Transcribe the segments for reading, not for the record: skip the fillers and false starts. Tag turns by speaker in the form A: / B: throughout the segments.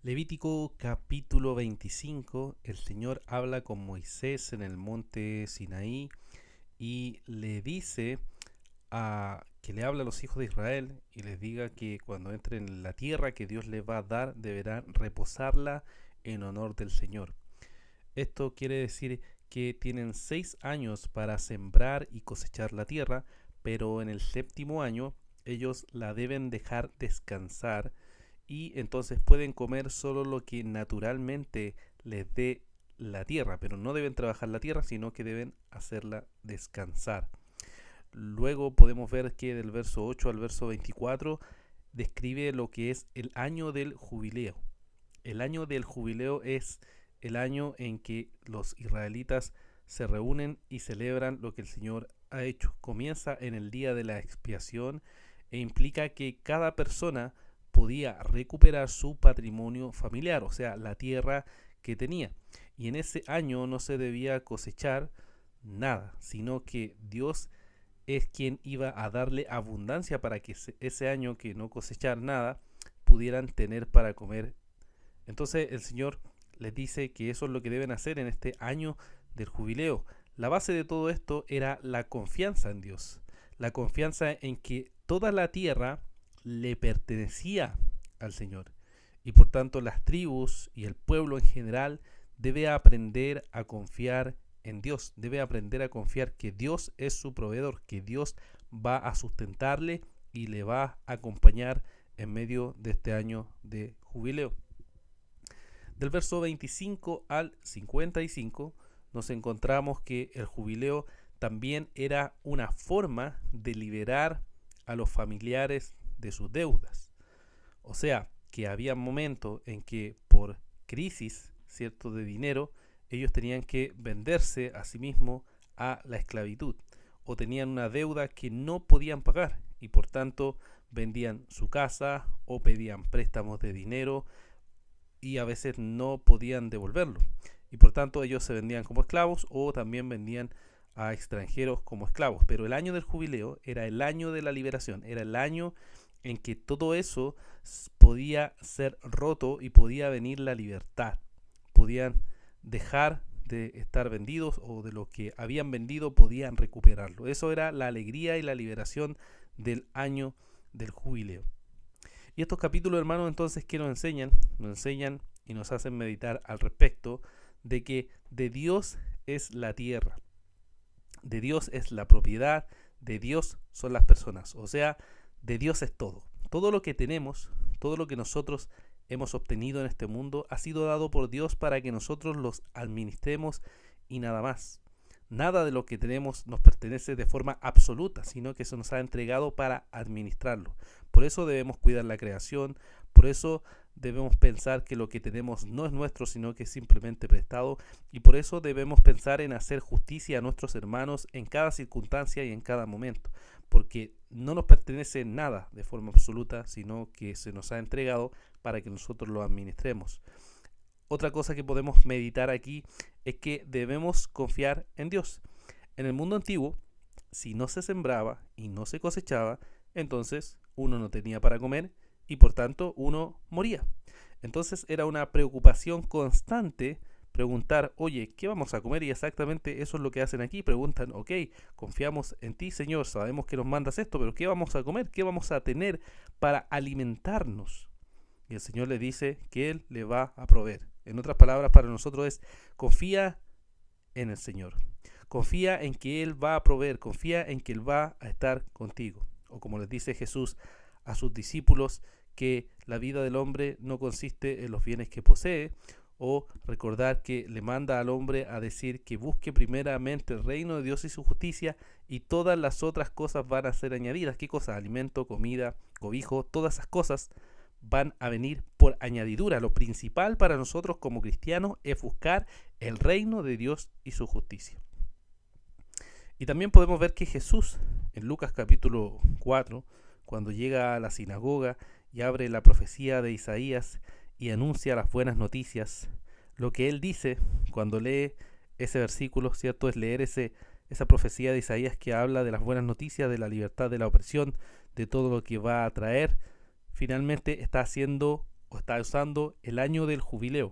A: Levítico capítulo 25, el Señor habla con Moisés en el monte Sinaí y le dice que le habla a los hijos de Israel y les diga que cuando entren en la tierra que Dios les va a dar, deberán reposarla en honor del Señor. Esto quiere decir que tienen 6 años para sembrar y cosechar la tierra, pero en el séptimo año ellos la deben dejar descansar y entonces pueden comer solo lo que naturalmente les dé la tierra, pero no deben trabajar la tierra, sino que deben hacerla descansar. Luego podemos ver que del verso 8 al verso 24 describe lo que es el año del jubileo. El año del jubileo es el año en que los israelitas se reúnen y celebran lo que el Señor ha hecho. Comienza en el día de la expiación e implica que cada persona podía recuperar su patrimonio familiar, o sea, la tierra que tenía. Y en ese año no se debía cosechar nada, sino que Dios es quien iba a darle abundancia para que ese año que no cosechar nada pudieran tener para comer. Entonces el Señor les dice que eso es lo que deben hacer en este año del jubileo. La base de todo esto era la confianza en Dios, la confianza en que toda la tierra le pertenecía al Señor. Y por tanto las tribus y el pueblo en general debe aprender a confiar en Dios, debe aprender a confiar que Dios es su proveedor, que Dios va a sustentarle y le va a acompañar en medio de este año de jubileo. Del verso 25 al 55 nos encontramos que el jubileo también era una forma de liberar a los familiares de sus deudas. O sea, que había momentos en que por crisis, cierto, de dinero, ellos tenían que venderse a sí mismos a la esclavitud o tenían una deuda que no podían pagar y por tanto vendían su casa o pedían préstamos de dinero y a veces no podían devolverlo. Y por tanto ellos se vendían como esclavos o también vendían a extranjeros como esclavos. Pero el año del jubileo era el año de la liberación, era el año en que todo eso podía ser roto y podía venir la libertad. Podían dejar de estar vendidos o de lo que habían vendido podían recuperarlo. Eso era la alegría y la liberación del año del jubileo. Y estos capítulos, hermanos, entonces, ¿qué nos enseñan? Nos enseñan y nos hacen meditar al respecto de que de Dios es la tierra, de Dios es la propiedad, de Dios son las personas, o sea, de Dios es todo. Todo lo que tenemos, todo lo que nosotros hemos obtenido en este mundo ha sido dado por Dios para que nosotros los administremos y nada más. Nada de lo que tenemos nos pertenece de forma absoluta, sino que se nos ha entregado para administrarlo. Por eso debemos cuidar la creación, por eso debemos pensar que lo que tenemos no es nuestro, sino que es simplemente prestado, y por eso debemos pensar en hacer justicia a nuestros hermanos en cada circunstancia y en cada momento, porque no nos pertenece nada de forma absoluta, sino que se nos ha entregado para que nosotros lo administremos. Otra cosa que podemos meditar aquí es que debemos confiar en Dios. En el mundo antiguo, si no se sembraba y no se cosechaba, entonces uno no tenía para comer y por tanto uno moría. Entonces era una preocupación constante preguntar, oye, ¿qué vamos a comer? Y exactamente eso es lo que hacen aquí. Preguntan, ok, confiamos en ti, Señor, sabemos que nos mandas esto, pero ¿qué vamos a comer? ¿Qué vamos a tener para alimentarnos? Y el Señor le dice que Él le va a proveer. En otras palabras, para nosotros es confía en el Señor. Confía en que Él va a proveer, confía en que Él va a estar contigo. O como les dice Jesús a sus discípulos, que la vida del hombre no consiste en los bienes que posee, o recordar que le manda al hombre a decir que busque primeramente el reino de Dios y su justicia y todas las otras cosas van a ser añadidas. ¿Qué cosas? Alimento, comida, cobijo, todas esas cosas van a venir por añadidura. Lo principal para nosotros como cristianos es buscar el reino de Dios y su justicia. Y también podemos ver que Jesús, en Lucas capítulo 4, cuando llega a la sinagoga y abre la profecía de Isaías y anuncia las buenas noticias, lo que él dice cuando lee ese versículo, ¿cierto? Es leer esa profecía de Isaías que habla de las buenas noticias, de la libertad de la opresión, de todo lo que va a traer. Finalmente está haciendo o está usando el año del jubileo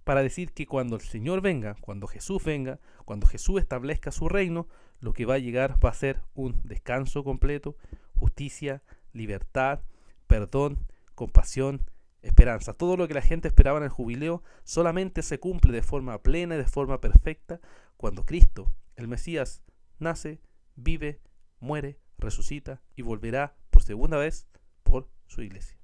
A: para decir que cuando el Señor venga, cuando Jesús establezca su reino, lo que va a llegar va a ser un descanso completo, justicia, libertad, perdón, compasión, esperanza. Todo lo que la gente esperaba en el jubileo solamente se cumple de forma plena y de forma perfecta cuando Cristo, el Mesías, nace, vive, muere, resucita y volverá por segunda vez por su iglesia.